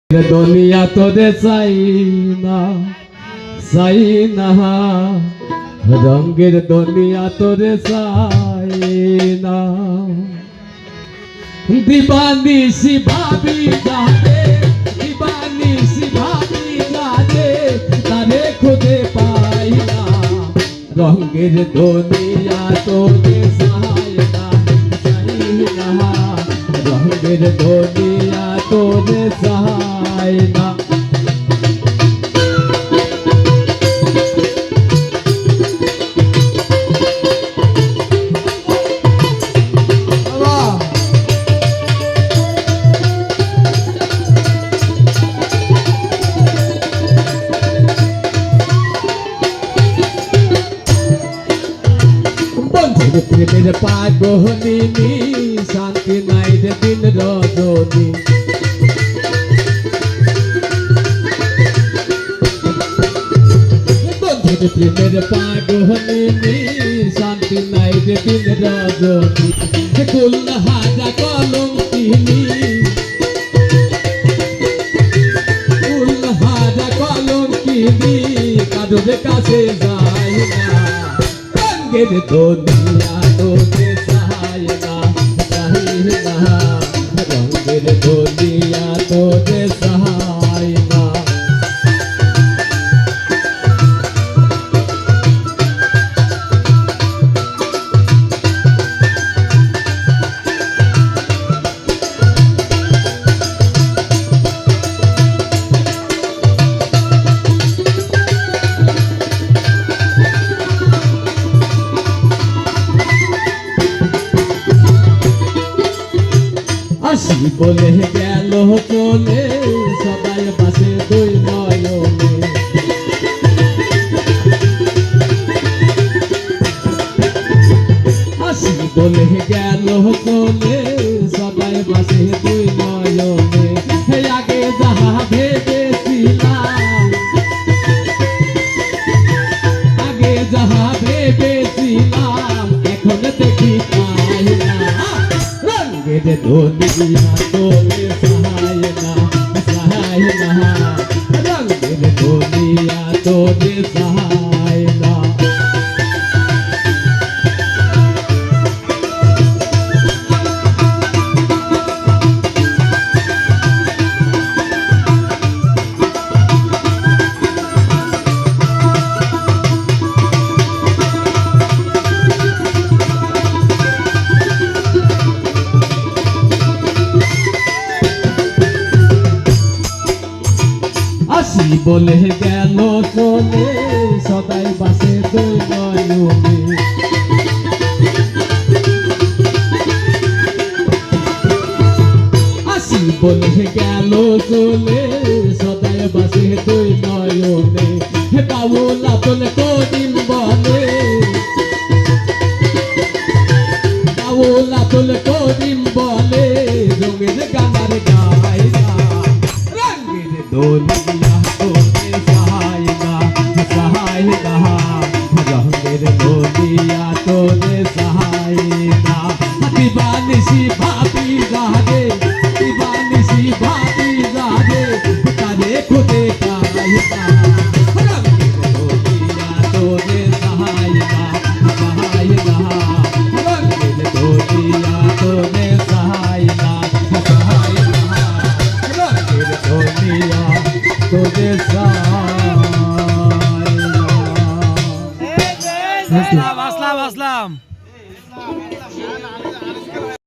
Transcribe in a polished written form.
দুনিয়া তোরে চাই না রঙের দুনিয়া তোরে চাই না দিবানিসি ভাবি যাবে দিবানিসি ভাবি যাবে তারে খুঁজে পাই না রঙের দুনিয়া তোরে চাই না রঙের দুনিয়া তোরে চাই না প্রেমের পাগলিনী শান্তি নাই রে দিন রজনী প্রেমের পাগলিনী শান্তি নাই রে দিন রজনী কুল হাজা কলম কিনি কুল হাজা কলম কিনি কারোর কাছে যাই না রঙের দুনিয়া তোরে চাই না রঙের দুনিয়া তোরে চাই না আসি বলে গেল চলে সবাই পাশে দুই নয়নে আসি বলে গেল চলে সবাই পাশে দুই নয়নে আগে যাহা ভেবেছিলাম আগে যাহা ভেবেছিলাম এখন দেখি পাই না রঙের দুনিয়া তোরে চাই না রঙের দুনিয়া তোরে চাই না আসি বলে গেল চলে সদাই বাসে দুই নয়নে আসি বলে গেল চলে সদাই বাসে দুই নয়নে হে বাউলা তোলে কদিন বলে বাউলা তোলে কদিন বলে রঙের গানার গায় না রঙের দুনিয়া তোরে চাই না রঙের দুনিয়া তোরে চাই না দিবানিসি ভাবি যাবে দিবানিসি ভাবি যাবে তারে খুঁজে পাই না রঙের দুনিয়া তোরে চাই না রঙের দুনিয়া তোরে চাই না রঙের দুনিয়া তোরে চাই আসলাম